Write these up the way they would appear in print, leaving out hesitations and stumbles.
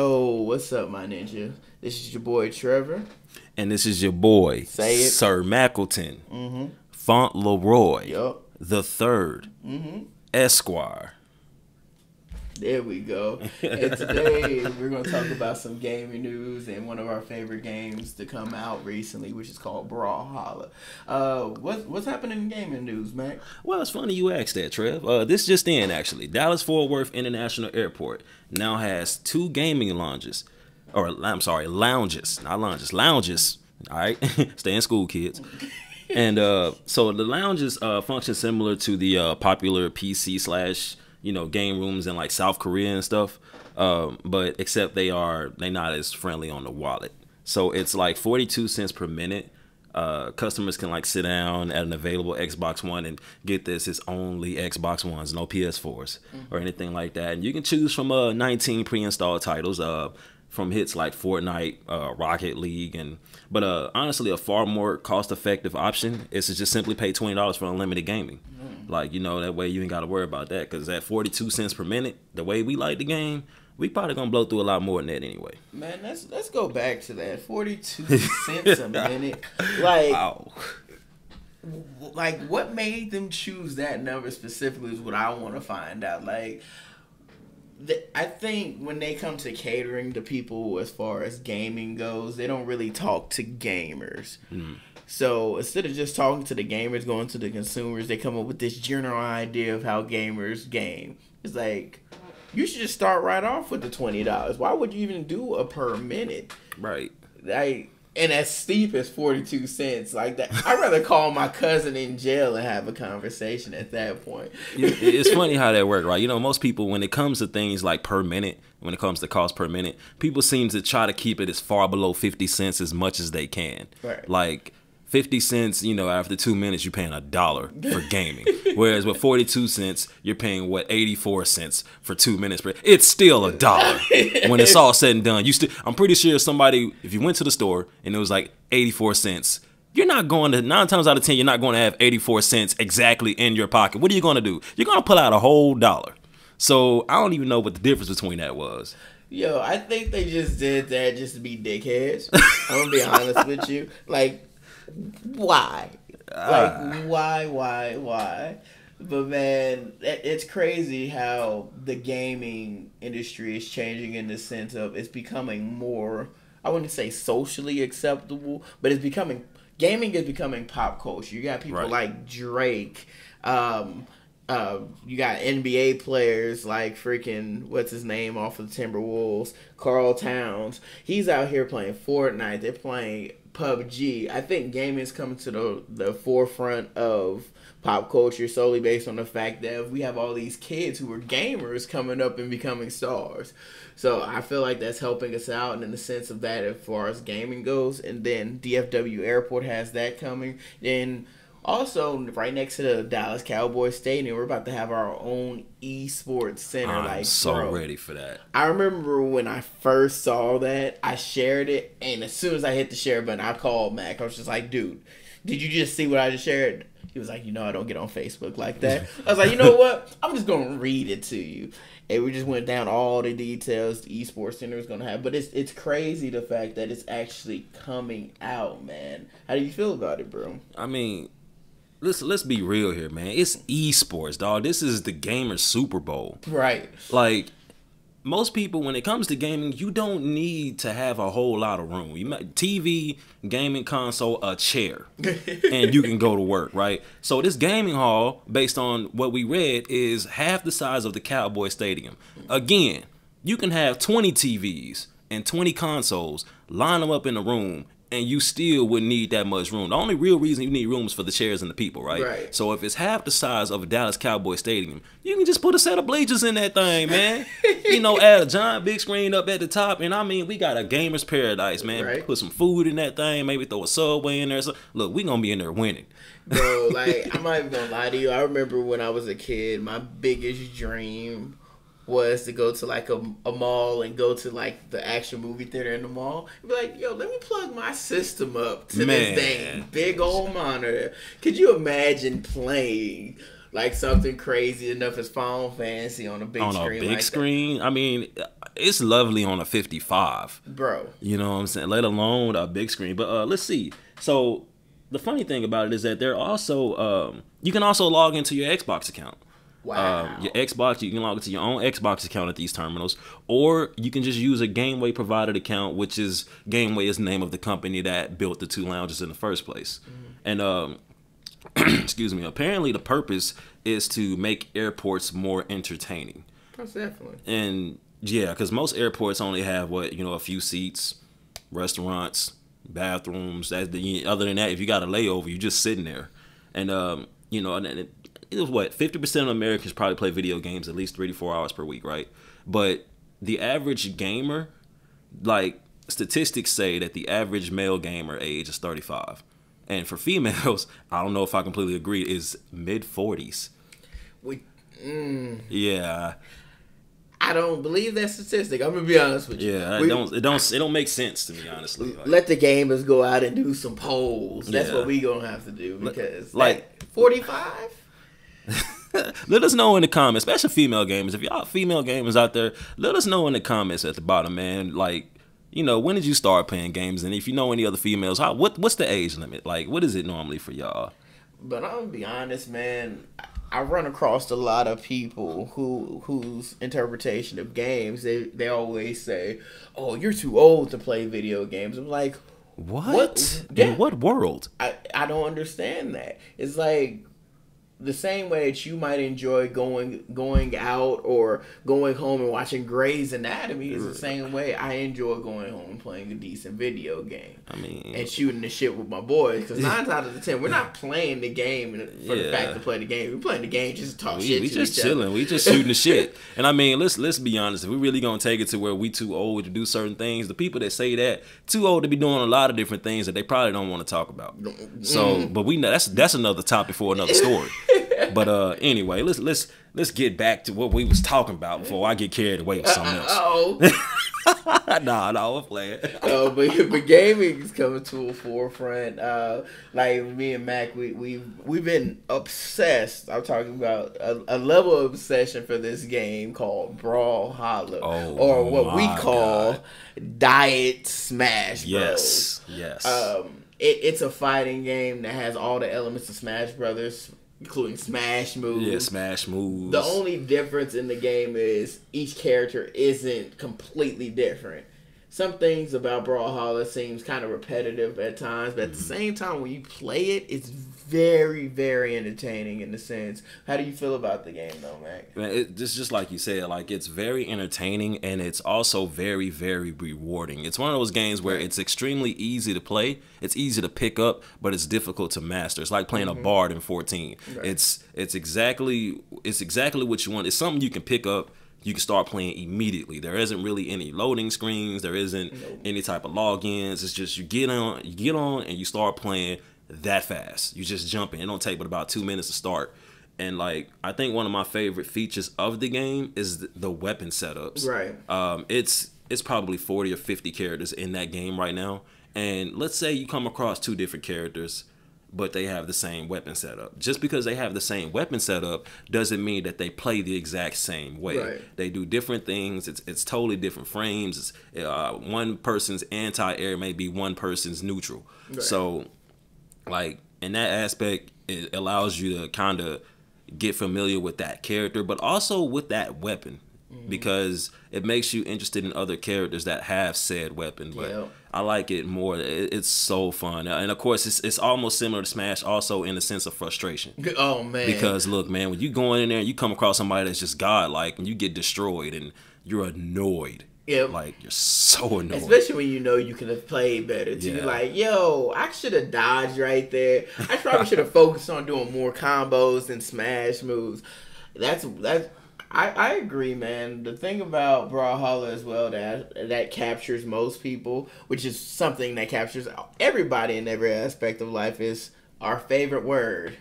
Yo, what's up, my ninja? This is your boy Trevor. And this is your boy, Say it. Sir Mackleton, Mm-hmm. Fauntleroy, Yup. the Third, Mm-hmm. Esquire. There we go. And today we're going to talk about some gaming news and one of our favorite games to come out recently, which is called Brawlhalla. What's happening in gaming news, Mac? Well, it's funny you asked that, Trev. This just in, actually. Dallas-Fort Worth International Airport now has 2 gaming lounges. Or, I'm sorry, lounges. Not lounges. Lounges. All right? Stay in school, kids. And so the lounges function similar to the popular PC/ game rooms in like South Korea and stuff, but except they're not as friendly on the wallet. So it's like 42 cents per minute. Customers can like sit down at an available Xbox One and get this. It's only Xbox Ones, no PS4s or anything like that. And you can choose from 19 pre-installed titles. From hits like Fortnite, Rocket League, but honestly, a far more cost-effective option is to just simply pay $20 for unlimited gaming. That way you ain't got to worry about that, because at 42 cents per minute, the way we like the game, we probably gonna blow through a lot more than that anyway. Man, let's go back to that 42 cents a minute. Wow. Like, what made them choose that number specifically is what I want to find out. I think when they come to catering to people as far as gaming goes, they don't really talk to gamers. So instead of just talking to the gamers, going to the consumers, they come up with this general idea of how gamers game. It's like, you should just start right off with the $20. Why would you even do a per minute? Right. And as steep as 42 cents, like that, I'd rather call my cousin in jail and have a conversation at that point. It's funny how that works, right? Most people, when it comes to things like per minute, when it comes to cost per minute, people seem to try to keep it as far below 50 cents as much as they can. Right. Like 50 cents, after 2 minutes, you're paying $1 for gaming. Whereas with 42 cents, you're paying, 84 cents for 2 minutes. It's still $1. When it's all said and done, I'm pretty sure if you went to the store and it was like 84 cents, you're not going to, 9 times out of 10, you're not going to have 84 cents exactly in your pocket. What are you going to do? You're going to pull out a whole $1. So I don't even know what the difference between that was. Yo, I think they just did that just to be dickheads. I'm going to be honest with you. Why? Why? But man, it's crazy how the gaming industry is changing in the sense of it's becoming more, I wouldn't say socially acceptable, but gaming is becoming pop culture. You got people like Drake, you got NBA players like freaking, what's his name off of the Timberwolves, Karl Towns. He's out here playing Fortnite. They're playing PUBG. I think gaming is coming to the forefront of pop culture solely based on the fact that we have all these kids who are gamers coming up and becoming stars. So I feel like that's helping us out, and in the sense of that as far as gaming goes. And then DFW Airport has that coming. Then also, right next to the Dallas Cowboys Stadium, we're about to have our own esports center. I'm so ready for that. I remember when I first saw that, I shared it, and as soon as I hit the share button, I called Mac. I was just like, dude, did you just see what I just shared? He was like, I don't get on Facebook like that. I was like, you know what? I'm just going to read it to you. And we just went down all the details the esports center is going to have. But it's crazy the fact that it's actually coming out, man. How do you feel about it, bro? I mean, let's be real here, man. It's esports, dog. This is the gamer Super Bowl. Right. Like, most people, when it comes to gaming, you don't need to have a whole lot of room. TV, gaming console, a chair, and you can go to work, right? So this gaming hall, based on what we read, is half the size of the Cowboy Stadium. Again, you can have 20 TVs and 20 consoles, line them up in a room, and you still wouldn't need that much room. The only real reason you need room is for the chairs and the people, right? Right. So if it's half the size of a Dallas Cowboy Stadium, you can just put a set of bleachers in that thing, man. Add a giant big screen up at the top, and we got a gamer's paradise, man. Right. Put some food in that thing, maybe throw a Subway in there. So, look, we gonna be in there winning. Bro, I'm not even gonna lie to you. I remember when I was a kid, my biggest dream was to go to a mall and go to the actual movie theater in the mall and be like, yo, let me plug my system up to this dang big old monitor. Could you imagine playing Like something crazy enough as Final Fantasy on a big screen. On a big like screen, I mean, it's lovely on a 55, bro. You know what I'm saying? Let alone a big screen. But let's see. So the funny thing about it is that they're also you can also log into your Xbox account. Wow. Your Xbox, you can log into your own Xbox account at these terminals, or you can just use a Gameway provided account, which is Gameway is the name of the company that built the two lounges in the first place. And excuse me. Apparently, the purpose is to make airports more entertaining. Most definitely. And yeah, because most airports only have a few seats, restaurants, bathrooms. Other than that, if you got a layover, you're just sitting there. And and it was 50% of Americans probably play video games at least 3 to 4 hours per week, right? But the average gamer, like statistics say that the average male gamer age is 35. And for females, I don't know if I completely agree, is mid-40s. Yeah. I don't believe that statistic. I'm gonna be honest with you. Yeah, it don't make sense to me, honestly. Let the gamers go out and do some polls. That's what we gonna have to do because 45. Let us know in the comments, especially female gamers. If y'all female gamers out there, let us know in the comments at the bottom, man. Like, when did you start playing games? And if you know any other females, what's the age limit? Like, what is it normally for y'all? But I'm gonna be honest, man. I run across a lot of people whose interpretation of games they always say, "Oh, you're too old to play video games." I'm like, what? Yeah. In what world? I don't understand that. It's like the same way that you might enjoy going out or going home and watching Grey's Anatomy is the same way I enjoy going home and playing a decent video game. I mean, and shooting the shit with my boys, because 9 out of the 10 we're not playing the game for the fact to play the game. We're playing the game just to talk shit. We just chilling. We just shooting the shit. And I mean, let's be honest. If we really gonna take it to where we too old to do certain things, the people that say that too old to be doing a lot of different things that they probably don't want to talk about. So, but we know that's another topic for another story. But anyway, let's get back to what we was talking about before I get carried away with something else. Nah, we're playing. But gaming is coming to a forefront. Like me and Mac, we've been obsessed. I'm talking about a level of obsession for this game called Brawlhalla, or what we call Diet Smash Bros. Yes. It's a fighting game that has all the elements of Smash Brothers, including smash moves. Yeah, smash moves. The only difference in the game is each character isn't completely different. Some things about Brawlhalla seems kind of repetitive at times, but at the same time, when you play it, it's very, very entertaining in the sense. How do you feel about the game, though, Mac? Man, it's just like you said, like it's very entertaining and it's also very, very rewarding. It's one of those games where it's extremely easy to play, it's easy to pick up, but it's difficult to master. It's like playing a bard in 14. Right. It's exactly what you want. It's something you can pick up. You can start playing immediately. There isn't really any loading screens. There isn't any type of logins. It's just you get on and you start playing that fast. You just jump in. It don't take but about 2 minutes to start. And like I think one of my favorite features of the game is the weapon setups. Right. It's probably 40 or 50 characters in that game right now. And let's say you come across 2 different characters, but they have the same weapon setup. Just because they have the same weapon setup doesn't mean that they play the exact same way. Right. They do different things. It's totally different frames. One person's anti-air may be one person's neutral. Right. So, like, in that aspect, it allows you to kind of get familiar with that character, but also with that weapon. Because it makes you interested in other characters that have said weapon. But I like it more. It's so fun. And of course, it's almost similar to Smash also in the sense of frustration. Oh, man. Because look, man, when you go in there and you come across somebody that's just godlike and you get destroyed and you're annoyed. Yep. Like, you're so annoyed. Especially when you know you could have played better. Too. You're like, yo, I should have dodged right there. I probably should have focused on doing more combos and smash moves. I agree, man. The thing about Brawlhalla as well that captures most people, which is something that captures everybody in every aspect of life, is our favorite word,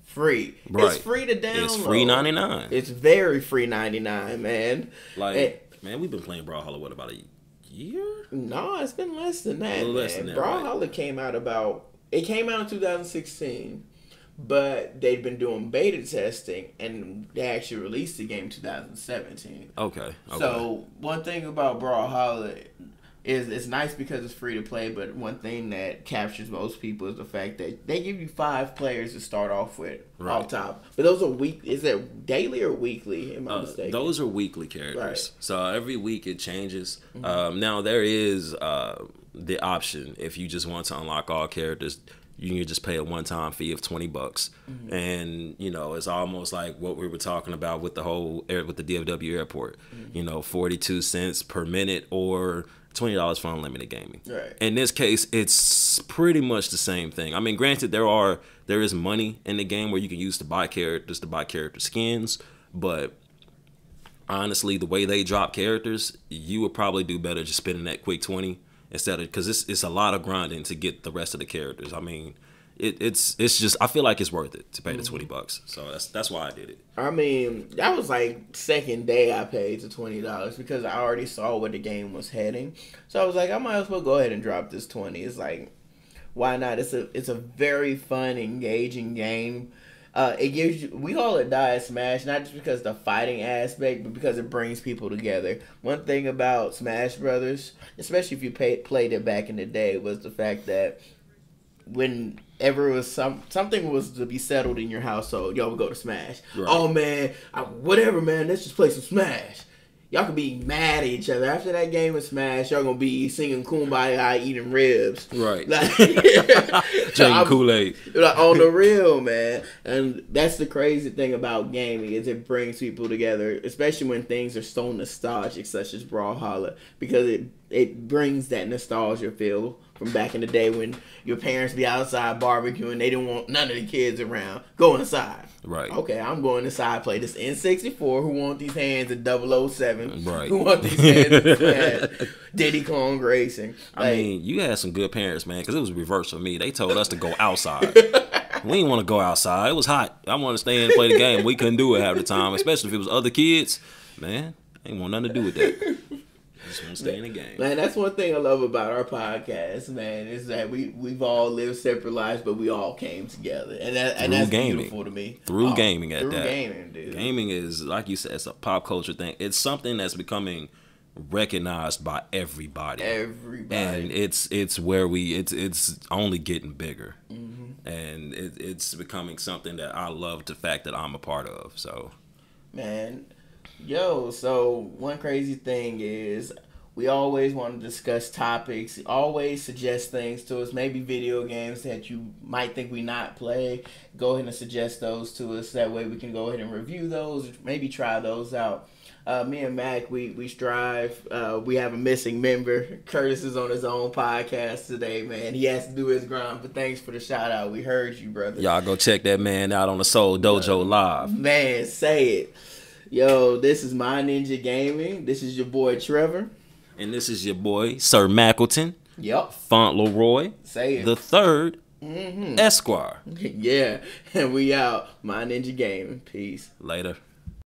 free. Right. It's free to download. It's free 99. It's very free 99, man. Man, we've been playing Brawlhalla, what, about a year? No, it's been less than that, less than that, Brawlhalla came out in 2016. but they've been doing beta testing, and they actually released the game in 2017. Okay. So one thing about Brawlhalla is it's nice because it's free to play, but one thing that captures most people is the fact that they give you 5 players to start off with, off top. But those are is it daily or weekly? Am I mistaken? Those are weekly characters. Right. So every week it changes. Now there is the option if you just want to unlock all characters. You can just pay a one-time fee of $20, and you know it's almost like what we were talking about with the whole with the DFW airport. You know, 42 cents per minute or $20 for unlimited gaming. Right. In this case, it's pretty much the same thing. I mean, granted, there is money in the game where you can use to buy characters, to buy character skins, but honestly, the way they drop characters, you would probably do better just spending that quick 20 instead of, because it's a lot of grinding to get the rest of the characters. I mean, it's just, I feel like it's worth it to pay the $20. So that's why I did it. I mean, that was like second day I paid the $20 because I already saw where the game was heading. So I was like, I might as well go ahead and drop this 20. It's like, why not? It's a very fun, engaging game. It gives you, we call it Die Smash, not just because the fighting aspect, but because it brings people together. One thing about Smash Brothers, especially if you played it back in the day, was the fact that whenever it was something was to be settled in your household, y'all would go to Smash. Right. Oh man, whatever man, let's just play some Smash. Y'all could be mad at each other. After that game of Smash, y'all gonna be singing Kumbaya, eating ribs. Right. Like, drinking Kool-Aid. Like, on the real, man. And that's the crazy thing about gaming, is it brings people together, especially when things are so nostalgic, such as Brawlhalla, because it brings that nostalgia feel from back in the day when your parents be outside barbecuing, they didn't want none of the kids around. Go inside. Right. Okay, I'm going inside, play this N64. Who want these hands in 007? Right. Who want these hands in Smash? Diddy Kong Racing. Like, I mean, you had some good parents, man, because it was reverse for me. They told us to go outside. We didn't want to go outside. It was hot. I wanted to stay in and play the game. We couldn't do it half the time, especially if it was other kids. Man, I ain't want nothing to do with that. Just want to stay in the game. Man, that's one thing I love about our podcast, man, is that we've all lived separate lives, but we all came together, and that's beautiful to me. Through gaming, at that. Through gaming, dude. Gaming is, like you said, it's a pop culture thing. It's something that's becoming recognized by everybody. And it's where it's only getting bigger, and it's becoming something that I love the fact that I'm a part of. So, man. Yo, so one crazy thing is we always want to discuss topics, always suggest things to us, maybe video games that you might think we not play. Go ahead and suggest those to us. That way we can go ahead and review those, maybe try those out. Me and Mac, we strive. We have a missing member. Curtis is on his own podcast today, man. He has to do his grind, but thanks for the shout out. We heard you, brother. Y'all go check that man out on the Seoul Dojo Live. Man, say it. Yo, this is My Ninja Gaming. This is your boy Trevor. And this is your boy Sir Mackleton. Yep. Fauntleroy. Say it. The third Esquire. Yeah. And we out. My Ninja Gaming. Peace. Later.